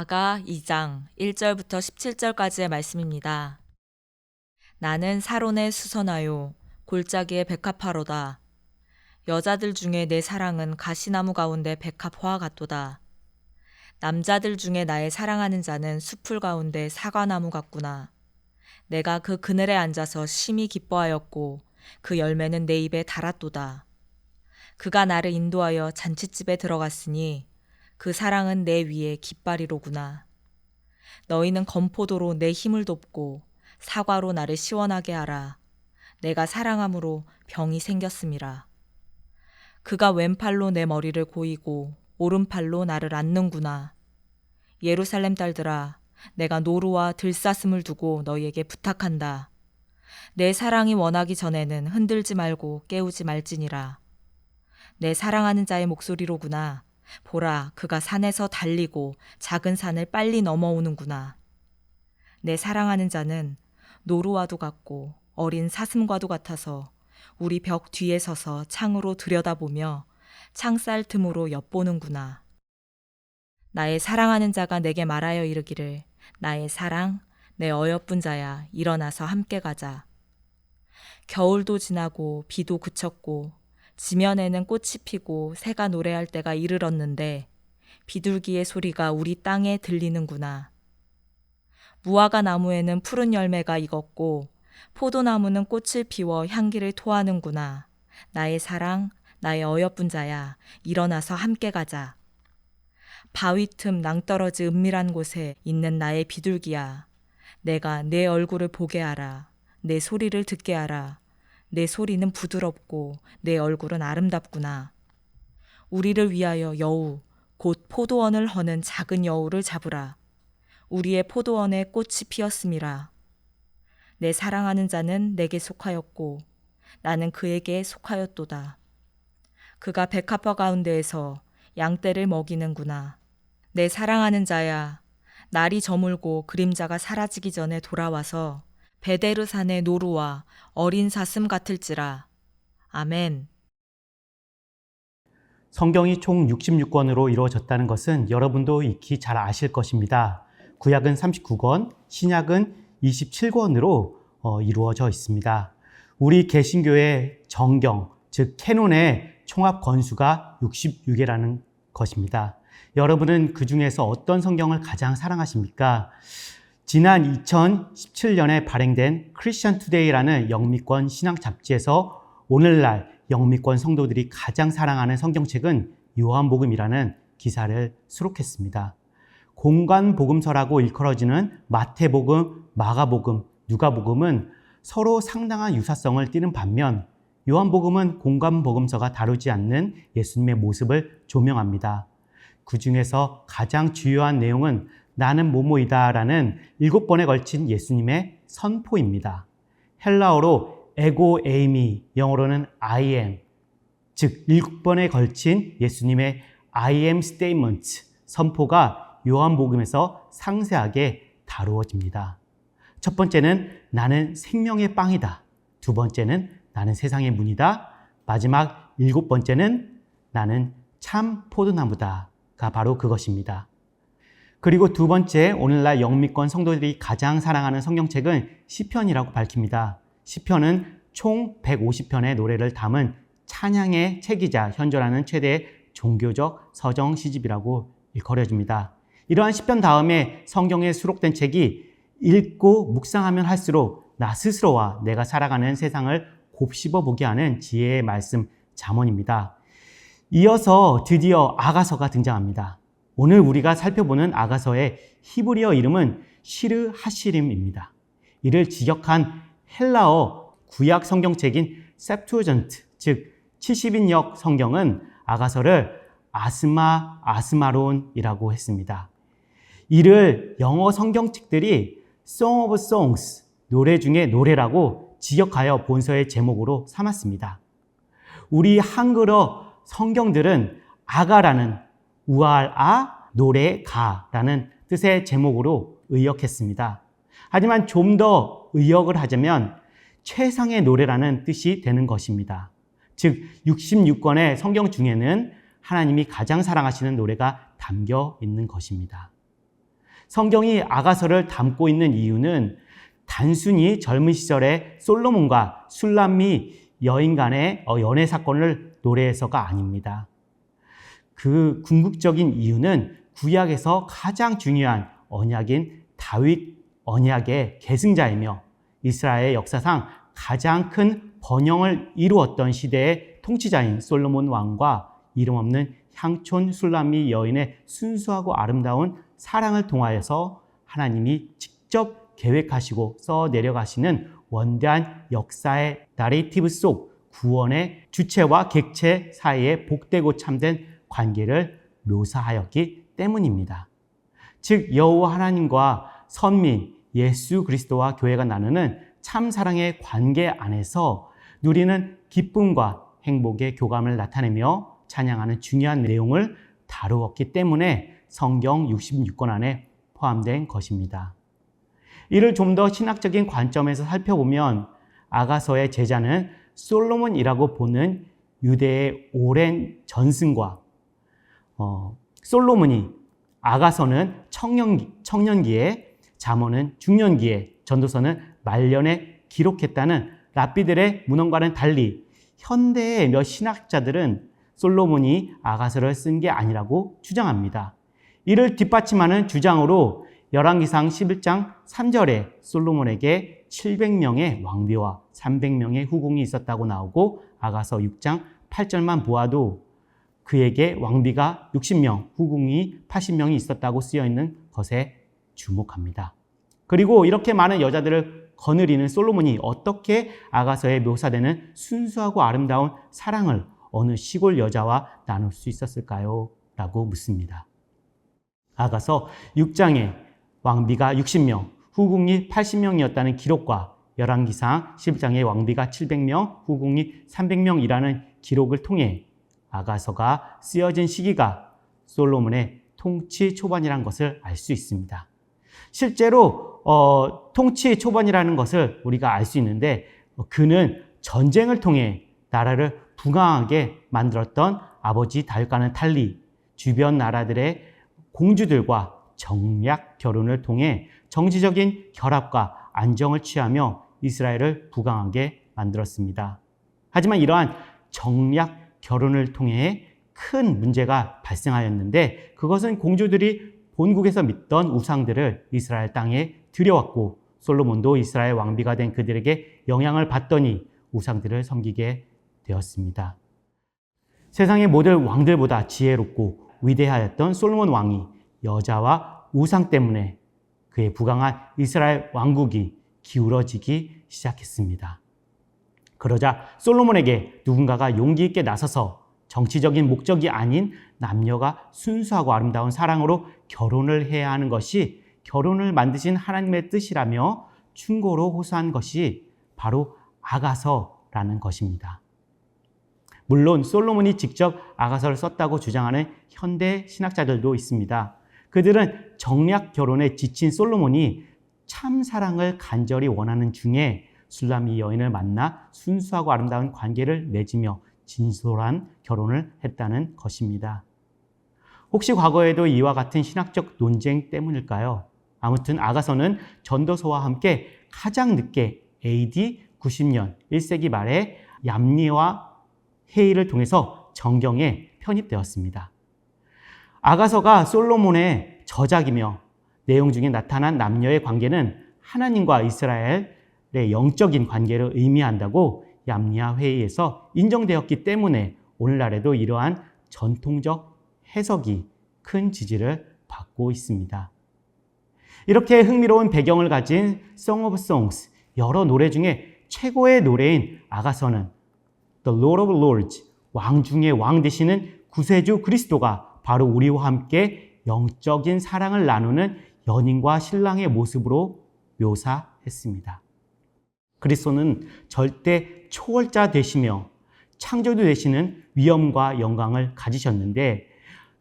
아가 2장 1절부터 17절까지의 말씀입니다. 나는 사론의 수선화요 골짜기의 백합화로다. 여자들 중에 내 사랑은 가시나무 가운데 백합화 같도다. 남자들 중에 나의 사랑하는 자는 숲풀 가운데 사과나무 같구나. 내가 그 그늘에 앉아서 심히 기뻐하였고 그 열매는 내 입에 달았도다. 그가 나를 인도하여 잔칫집에 들어갔으니 그 사랑은 내 위에 깃발이로구나. 너희는 건포도로 내 힘을 돕고 사과로 나를 시원하게 하라. 내가 사랑함으로 병이 생겼음이라. 그가 왼팔로 내 머리를 고이고 오른팔로 나를 안는구나. 예루살렘 딸들아, 내가 노루와 들사슴을 두고 너희에게 부탁한다. 내 사랑이 원하기 전에는 흔들지 말고 깨우지 말지니라. 내 사랑하는 자의 목소리로구나. 보라, 그가 산에서 달리고 작은 산을 빨리 넘어오는구나. 내 사랑하는 자는 노루와도 같고 어린 사슴과도 같아서 우리 벽 뒤에 서서 창으로 들여다보며 창살 틈으로 엿보는구나. 나의 사랑하는 자가 내게 말하여 이르기를 나의 사랑, 내 어여쁜 자야, 일어나서 함께 가자. 겨울도 지나고 비도 그쳤고 지면에는 꽃이 피고 새가 노래할 때가 이르렀는데 비둘기의 소리가 우리 땅에 들리는구나. 무화과 나무에는 푸른 열매가 익었고 포도나무는 꽃을 피워 향기를 토하는구나. 나의 사랑, 나의 어여쁜 자야, 일어나서 함께 가자. 바위 틈 낭떠러지 은밀한 곳에 있는 나의 비둘기야. 내가 내 얼굴을 보게 하라. 내 소리를 듣게 하라. 내 소리는 부드럽고 내 얼굴은 아름답구나. 우리를 위하여 여우, 곧 포도원을 허는 작은 여우를 잡으라. 우리의 포도원에 꽃이 피었음이라. 내 사랑하는 자는 내게 속하였고 나는 그에게 속하였도다. 그가 백합화 가운데에서 양떼를 먹이는구나. 내 사랑하는 자야, 날이 저물고 그림자가 사라지기 전에 돌아와서 베데르산의 노루와 어린 사슴 같을지라. 아멘. 성경이 총 66권으로 이루어졌다는 것은 여러분도 익히 잘 아실 것입니다. 구약은 39권, 신약은 27권으로 이루어져 있습니다. 우리 개신교의 정경, 즉 캐논의 총합 권수가 66개라는 것입니다. 여러분은 그 중에서 어떤 성경을 가장 사랑하십니까? 지난 2017년에 발행된 크리스천 투데이라는 영미권 신앙 잡지에서 오늘날 영미권 성도들이 가장 사랑하는 성경책은 요한복음이라는 기사를 수록했습니다. 공관복음서라고 일컬어지는 마태복음, 마가복음, 누가복음은 서로 상당한 유사성을 띠는 반면 요한복음은 공관복음서가 다루지 않는 예수님의 모습을 조명합니다. 그 중에서 가장 주요한 내용은 나는 뭐뭐이다라는 7번에 걸친 예수님의 선포입니다. 헬라어로 에고 에이미, 영어로는 I am, 즉 7번에 걸친 예수님의 I am statement, 선포가 요한복음에서 상세하게 다루어집니다. 첫 번째는 나는 생명의 빵이다. 두 번째는 나는 세상의 문이다. 마지막 7번째는 나는 참 포도나무다가 바로 그것입니다. 그리고 두 번째, 오늘날 영미권 성도들이 가장 사랑하는 성경책은 시편이라고 밝힙니다. 시편은 총 150편의 노래를 담은 찬양의 책이자 현존하는 최대의 종교적 서정 시집이라고 일컬어집니다. 이러한 시편 다음에 성경에 수록된 책이 읽고 묵상하면 할수록 나 스스로와 내가 살아가는 세상을 곱씹어 보게 하는 지혜의 말씀 잠언입니다. 이어서 드디어 아가서가 등장합니다. 오늘 우리가 살펴보는 아가서의 히브리어 이름은 시르 하시림입니다. 이를 직역한 헬라어 구약 성경책인 셉투어전트, 즉 70인역 성경은 아가서를 아스마론이라고 했습니다. 이를 영어 성경책들이 Song of Songs, 노래 중에 노래라고 직역하여 본서의 제목으로 삼았습니다. 우리 한글어 성경들은 아가라는 우알아, 노래, 가라는 뜻의 제목으로 의역했습니다. 하지만 좀 더 의역을 하자면 최상의 노래라는 뜻이 되는 것입니다. 즉 66권의 성경 중에는 하나님이 가장 사랑하시는 노래가 담겨 있는 것입니다. 성경이 아가서를 담고 있는 이유는 단순히 젊은 시절에 솔로몬과 술람미 여인 간의 연애 사건을 노래해서가 아닙니다. 그 궁극적인 이유는 구약에서 가장 중요한 언약인 다윗 언약의 계승자이며 이스라엘 역사상 가장 큰 번영을 이루었던 시대의 통치자인 솔로몬 왕과 이름 없는 향촌 술람미 여인의 순수하고 아름다운 사랑을 통하여서 하나님이 직접 계획하시고 써 내려가시는 원대한 역사의 나레이티브 속 구원의 주체와 객체 사이에 복되고 참된 관계를 묘사하였기 때문입니다. 즉 여호와 하나님과 선민 예수 그리스도와 교회가 나누는 참 사랑의 관계 안에서 누리는 기쁨과 행복의 교감을 나타내며 찬양하는 중요한 내용을 다루었기 때문에 성경 66권 안에 포함된 것입니다. 이를 좀 더 신학적인 관점에서 살펴보면 아가서의 제자는 솔로몬이라고 보는 유대의 오랜 전승과 솔로몬이 아가서는 청년기에 잠언은 중년기에 전도서는 말년에 기록했다는 랍비들의 문헌과는 달리 현대의 몇 신학자들은 솔로몬이 아가서를 쓴 게 아니라고 주장합니다. 이를 뒷받침하는 주장으로 열왕기상 11장 3절에 솔로몬에게 700명의 왕비와 300명의 후궁이 있었다고 나오고 아가서 6장 8절만 보아도 그에게 왕비가 60명, 후궁이 80명이 있었다고 쓰여 있는 것에 주목합니다. 그리고 이렇게 많은 여자들을 거느리는 솔로몬이 어떻게 아가서에 묘사되는 순수하고 아름다운 사랑을 어느 시골 여자와 나눌 수 있었을까요? 라고 묻습니다. 아가서 6장에 왕비가 60명, 후궁이 80명이었다는 기록과 열왕기상 11장에 왕비가 700명, 후궁이 300명이라는 기록을 통해 아가서가 쓰여진 시기가 솔로몬의 통치 초반이라는 것을 알 수 있습니다. 실제로 통치 초반이라는 것을 우리가 알 수 있는데 그는 전쟁을 통해 나라를 부강하게 만들었던 아버지 다윗과는 달리 주변 나라들의 공주들과 정략 결혼을 통해 정치적인 결합과 안정을 취하며 이스라엘을 부강하게 만들었습니다. 하지만 이러한 정략 결혼을 통해 큰 문제가 발생하였는데 그것은 공주들이 본국에서 믿던 우상들을 이스라엘 땅에 들여왔고 솔로몬도 이스라엘 왕비가 된 그들에게 영향을 받더니 우상들을 섬기게 되었습니다. 세상의 모든 왕들보다 지혜롭고 위대하였던 솔로몬 왕이 여자와 우상 때문에 그의 부강한 이스라엘 왕국이 기울어지기 시작했습니다. 그러자 솔로몬에게 누군가가 용기 있게 나서서 정치적인 목적이 아닌 남녀가 순수하고 아름다운 사랑으로 결혼을 해야 하는 것이 결혼을 만드신 하나님의 뜻이라며 충고로 호소한 것이 바로 아가서라는 것입니다. 물론 솔로몬이 직접 아가서를 썼다고 주장하는 현대 신학자들도 있습니다. 그들은 정략 결혼에 지친 솔로몬이 참 사랑을 간절히 원하는 중에 술람미 여인을 만나 순수하고 아름다운 관계를 맺으며 진솔한 결혼을 했다는 것입니다. 혹시 과거에도 이와 같은 신학적 논쟁 때문일까요? 아무튼 아가서는 전도서와 함께 가장 늦게 AD 90년 1세기 말에 얌리와 회의를 통해서 정경에 편입되었습니다. 아가서가 솔로몬의 저작이며 내용 중에 나타난 남녀의 관계는 하나님과 이스라엘의 영적인 관계를 의미한다고 얌리아 회의에서 인정되었기 때문에 오늘날에도 이러한 전통적 해석이 큰 지지를 받고 있습니다. 이렇게 흥미로운 배경을 가진 Song of Songs, 여러 노래 중에 최고의 노래인 아가서는 The Lord of Lords, 왕 중의 왕 되시는 구세주 그리스도가 바로 우리와 함께 영적인 사랑을 나누는 연인과 신랑의 모습으로 묘사했습니다. 그리스도는 절대 초월자 되시며 창조주 되시는 위엄과 영광을 가지셨는데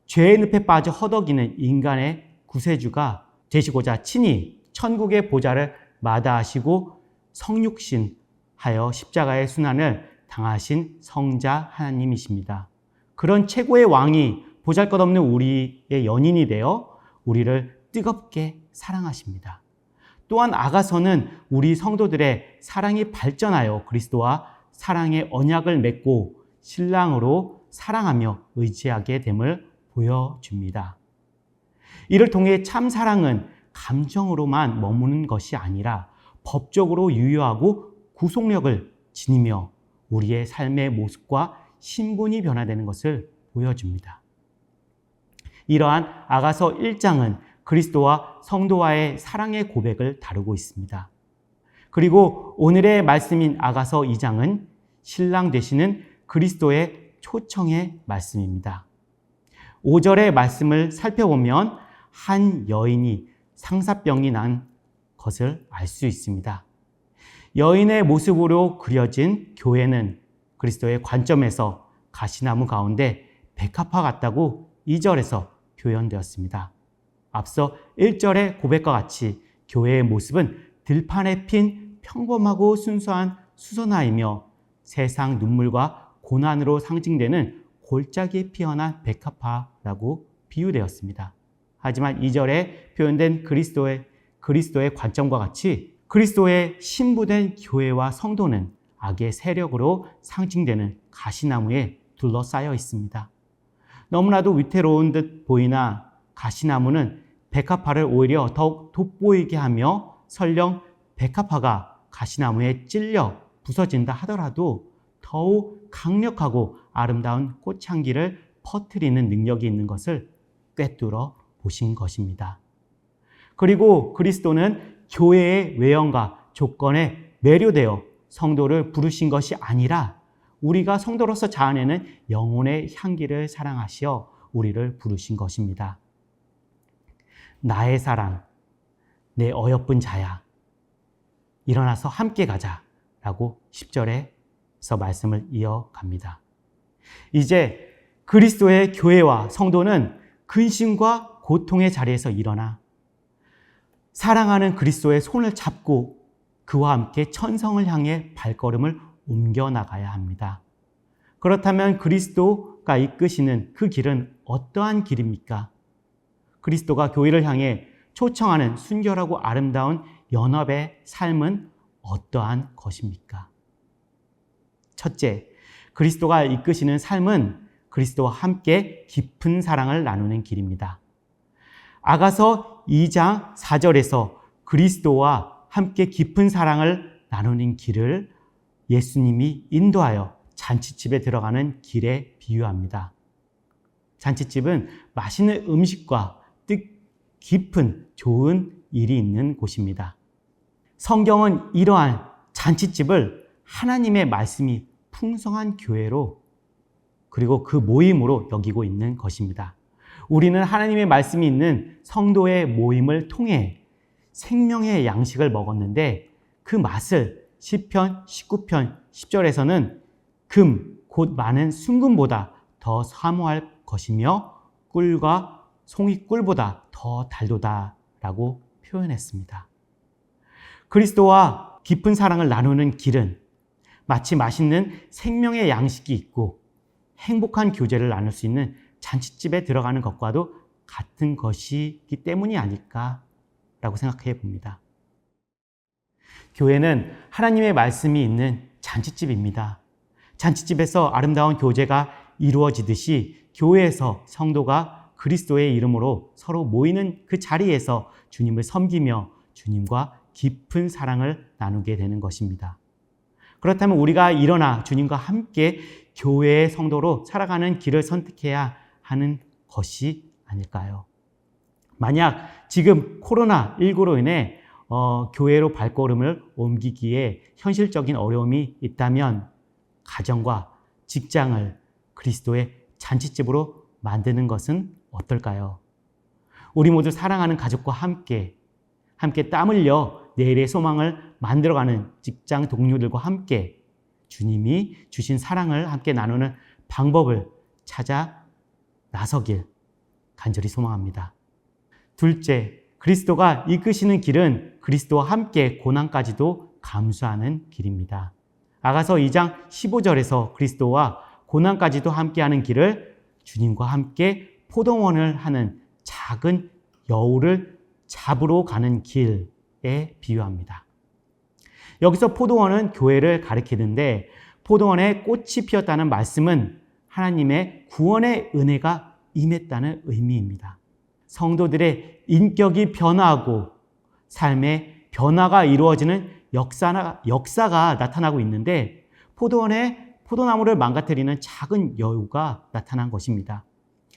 죄의 늪에 빠져 허덕이는 인간의 구세주가 되시고자 친히 천국의 보좌를 마다하시고 성육신하여 십자가의 순환을 당하신 성자 하나님이십니다. 그런 최고의 왕이 보잘것없는 우리의 연인이 되어 우리를 뜨겁게 사랑하십니다. 또한 아가서는 우리 성도들의 사랑이 발전하여 그리스도와 사랑의 언약을 맺고 신랑으로 사랑하며 의지하게 됨을 보여줍니다. 이를 통해 참 사랑은 감정으로만 머무는 것이 아니라 법적으로 유효하고 구속력을 지니며 우리의 삶의 모습과 신분이 변화되는 것을 보여줍니다. 이러한 아가서 1장은 그리스도와 성도와의 사랑의 고백을 다루고 있습니다. 그리고 오늘의 말씀인 아가서 2장은 신랑 되시는 그리스도의 초청의 말씀입니다. 5절의 말씀을 살펴보면 한 여인이 상사병이 난 것을 알 수 있습니다. 여인의 모습으로 그려진 교회는 그리스도의 관점에서 가시나무 가운데 백합화 같다고 2절에서 표현되었습니다. 앞서 1절의 고백과 같이 교회의 모습은 들판에 핀 평범하고 순수한 수선화이며 세상 눈물과 고난으로 상징되는 골짜기에 피어난 백합화라고 비유되었습니다. 하지만 2절에 표현된 그리스도의 관점과 같이 그리스도의 신부된 교회와 성도는 악의 세력으로 상징되는 가시나무에 둘러싸여 있습니다. 너무나도 위태로운 듯 보이나 가시나무는 백합화를 오히려 더욱 돋보이게 하며 설령 백합화가 가시나무에 찔려 부서진다 하더라도 더욱 강력하고 아름다운 꽃향기를 퍼뜨리는 능력이 있는 것을 꿰뚫어 보신 것입니다. 그리고 그리스도는 교회의 외형과 조건에 매료되어 성도를 부르신 것이 아니라 우리가 성도로서 자아내는 영혼의 향기를 사랑하시어 우리를 부르신 것입니다. 나의 사랑, 내 어여쁜 자야, 일어나서 함께 가자 라고 10절에서 말씀을 이어갑니다. 이제 그리스도의 교회와 성도는 근심과 고통의 자리에서 일어나 사랑하는 그리스도의 손을 잡고 그와 함께 천성을 향해 발걸음을 옮겨나가야 합니다. 그렇다면 그리스도가 이끄시는 그 길은 어떠한 길입니까? 그리스도가 교회를 향해 초청하는 순결하고 아름다운 연합의 삶은 어떠한 것입니까? 첫째, 그리스도가 이끄시는 삶은 그리스도와 함께 깊은 사랑을 나누는 길입니다. 아가서 2장 4절에서 그리스도와 함께 깊은 사랑을 나누는 길을 예수님이 인도하여 잔치집에 들어가는 길에 비유합니다. 잔치집은 맛있는 음식과 뜻 깊은 좋은 일이 있는 곳입니다. 성경은 이러한 잔치집을 하나님의 말씀이 풍성한 교회로 그리고 그 모임으로 여기고 있는 것입니다. 우리는 하나님의 말씀이 있는 성도의 모임을 통해 생명의 양식을 먹었는데 그 맛을 시편 19편 10절에서는 금, 곧 많은 순금보다 더 사모할 것이며 꿀과 송이꿀보다 더 달도다 라고 표현했습니다. 그리스도와 깊은 사랑을 나누는 길은 마치 맛있는 생명의 양식이 있고 행복한 교제를 나눌 수 있는 잔치집에 들어가는 것과도 같은 것이기 때문이 아닐까라고 생각해 봅니다. 교회는 하나님의 말씀이 있는 잔치집입니다. 잔치집에서 아름다운 교제가 이루어지듯이 교회에서 성도가 그리스도의 이름으로 서로 모이는 그 자리에서 주님을 섬기며 주님과 깊은 사랑을 나누게 되는 것입니다. 그렇다면 우리가 일어나 주님과 함께 교회의 성도로 살아가는 길을 선택해야 하는 것이 아닐까요? 만약 지금 코로나19로 인해 교회로 발걸음을 옮기기에 현실적인 어려움이 있다면 가정과 직장을 그리스도의 잔치집으로 만드는 것은 어떨까요? 우리 모두 사랑하는 가족과 함께 땀 흘려 내일의 소망을 만들어가는 직장 동료들과 함께 주님이 주신 사랑을 함께 나누는 방법을 찾아 나서길 간절히 소망합니다. 둘째, 그리스도가 이끄시는 길은 그리스도와 함께 고난까지도 감수하는 길입니다. 아가서 2장 15절에서 그리스도와 고난까지도 함께하는 길을 주님과 함께 포도원을 하는 작은 여우를 잡으러 가는 길에 비유합니다. 여기서 포도원은 교회를 가리키는데 포도원에 꽃이 피었다는 말씀은 하나님의 구원의 은혜가 임했다는 의미입니다. 성도들의 인격이 변화하고 삶의 변화가 이루어지는 역사가 나타나고 있는데 포도원에 포도나무를 망가뜨리는 작은 여우가 나타난 것입니다.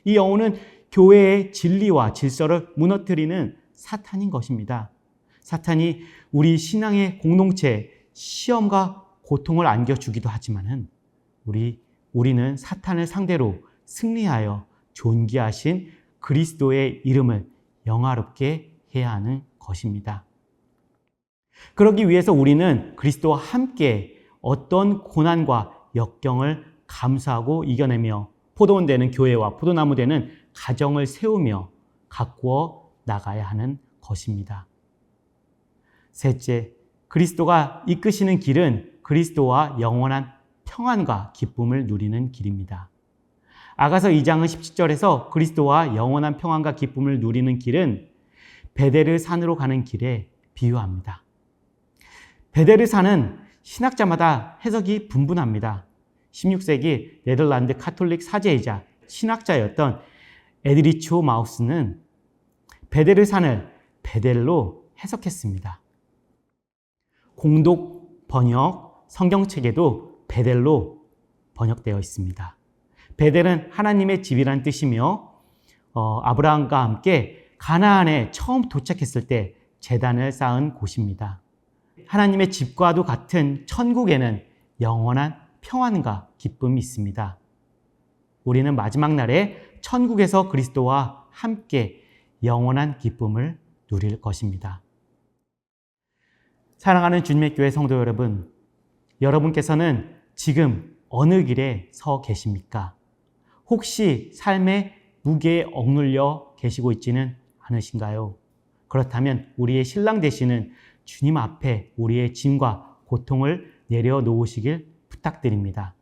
이 여우는 교회의 진리와 질서를 무너뜨리는 사탄인 것입니다. 사탄이 우리 신앙의 공동체에 시험과 고통을 안겨주기도 하지만은 우리는 사탄을 상대로 승리하여 존귀하신 그리스도의 이름을 영화롭게 해야 하는 것입니다. 그러기 위해서 우리는 그리스도와 함께 어떤 고난과 역경을 감수하고 이겨내며 포도원 되는 교회와 포도나무 되는 가정을 세우며 가꾸어 나가야 하는 것입니다. 셋째, 그리스도가 이끄시는 길은 그리스도와 영원한 평안과 기쁨을 누리는 길입니다. 아가서 2장은 17절에서 그리스도와 영원한 평안과 기쁨을 누리는 길은 베데르 산으로 가는 길에 비유합니다. 베데르 산은 신학자마다 해석이 분분합니다. 16세기 네덜란드 카톨릭 사제이자 신학자였던 에드리초 마우스는 베데르 산을 베델로 해석했습니다. 공독 번역 성경책에도 베델로 번역되어 있습니다. 베델은 하나님의 집이란 뜻이며 아브라함과 함께 가나안에 처음 도착했을 때 제단을 쌓은 곳입니다. 하나님의 집과도 같은 천국에는 영원한 평안과 기쁨이 있습니다. 우리는 마지막 날에 천국에서 그리스도와 함께 영원한 기쁨을 누릴 것입니다. 사랑하는 주님의 교회 성도 여러분, 여러분께서는 지금 어느 길에 서 계십니까? 혹시 삶의 무게에 억눌려 계시고 있지는 않으신가요? 그렇다면 우리의 신랑 되시는 주님 앞에 우리의 짐과 고통을 내려놓으시길 부탁드립니다.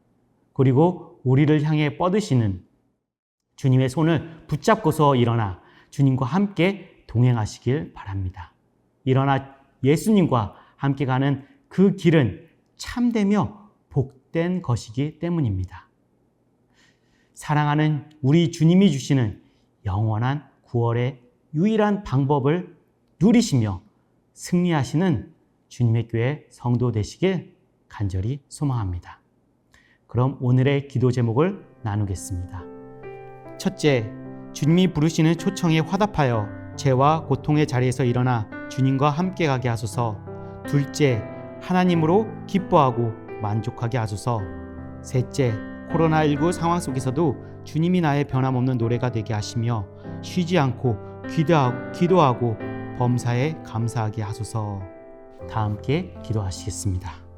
그리고 우리를 향해 뻗으시는 주님의 손을 붙잡고서 일어나 주님과 함께 동행하시길 바랍니다. 일어나 예수님과 함께 가는 그 길은 참되며 복된 것이기 때문입니다. 사랑하는 우리 주님이 주시는 영원한 구원의 유일한 방법을 누리시며 승리하시는 주님의 교회 성도 되시길 간절히 소망합니다. 그럼 오늘의 기도 제목을 나누겠습니다. 첫째, 주님이 부르시는 초청에 화답하여 죄와 고통의 자리에서 일어나 주님과 함께 가게 하소서. 둘째, 하나님으로 기뻐하고 만족하게 하소서. 셋째, 코로나19 상황 속에서도 주님이 나의 변함없는 노래가 되게 하시며 쉬지 않고 기도하고 범사에 감사하게 하소서. 다 함께 기도하시겠습니다.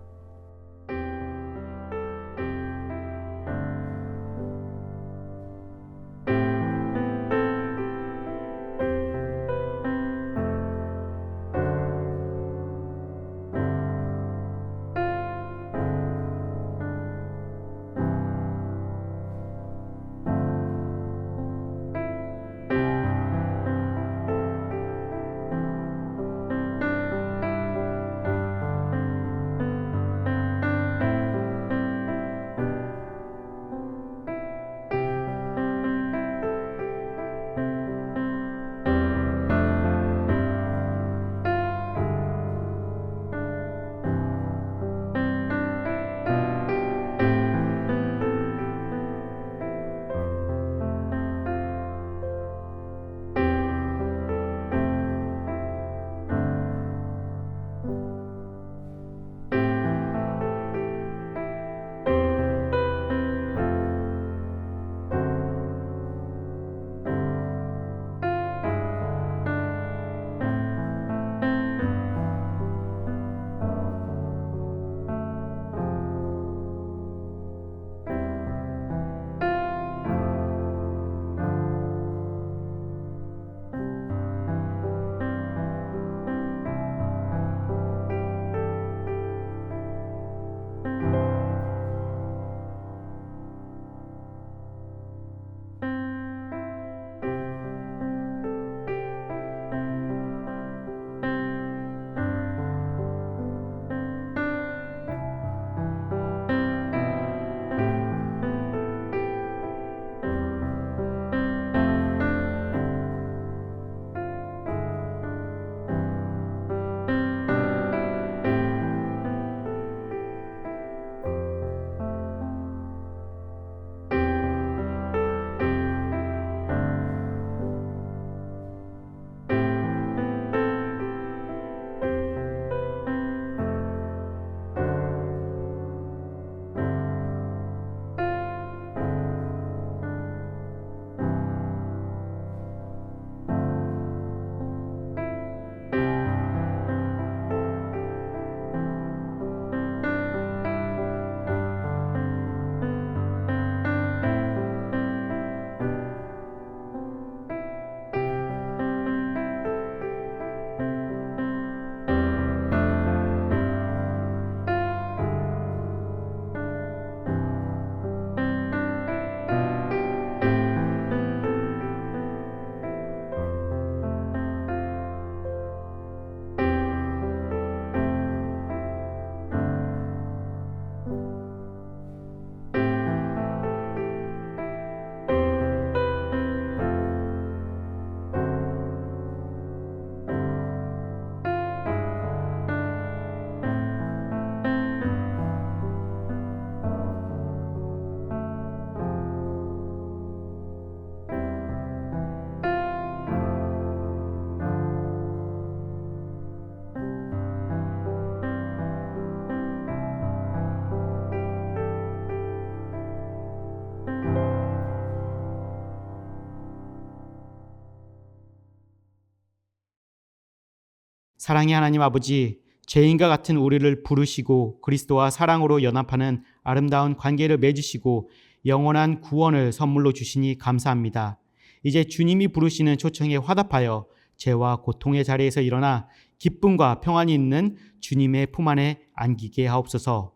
사랑의 하나님 아버지, 죄인과 같은 우리를 부르시고 그리스도와 사랑으로 연합하는 아름다운 관계를 맺으시고 영원한 구원을 선물로 주시니 감사합니다. 이제 주님이 부르시는 초청에 화답하여 죄와 고통의 자리에서 일어나 기쁨과 평안이 있는 주님의 품 안에 안기게 하옵소서.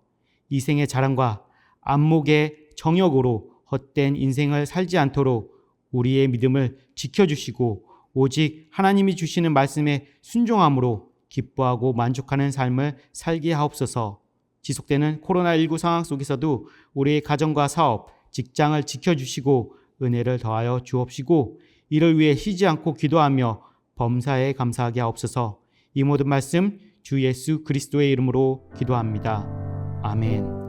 이 생의 자랑과 안목의 정욕으로 헛된 인생을 살지 않도록 우리의 믿음을 지켜주시고 오직 하나님이 주시는 말씀에 순종함으로 기뻐하고 만족하는 삶을 살게 하옵소서. 지속되는 코로나19 상황 속에서도 우리의 가정과 사업, 직장을 지켜주시고 은혜를 더하여 주옵시고 이를 위해 쉬지 않고 기도하며 범사에 감사하게 하옵소서. 이 모든 말씀 주 예수 그리스도의 이름으로 기도합니다. 아멘.